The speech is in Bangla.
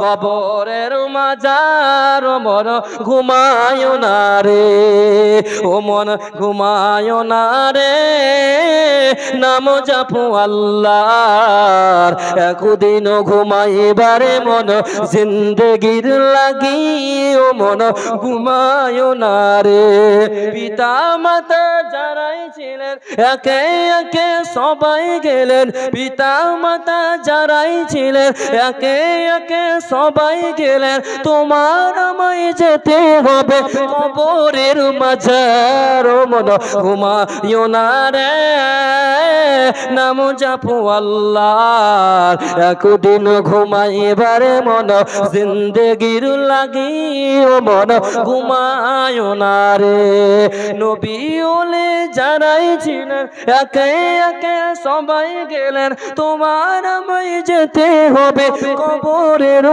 কবরের মাজার ও মন ঘুমায় না রে, ও মন ঘুমায় না রে, নাম জাপু আল্লাহর, একদিন ঘুমাইবারে মন জিন্দেগির লাগি, ও মন ঘুমায় না রে। পিতা মাতা যারাই ছিলেন একে একে সবাই গেলেন, পিতা মাতা যারাই ছিলেন একে একে সবাই গেলেন, তোমার আমায় যেতে হবে কবরের মাঝার, ও মন ঘুমায় না রে, নাম জাপু আল্লাহর, একদিন ঘুমাইবারে মন জিন্দেগির লাগি, ও মন ঘুমায় না রে। নবী ওলি যারাই ছিলেন একে একে সবাই গেলেন, তোমার আমায় যেতে হবে কবরের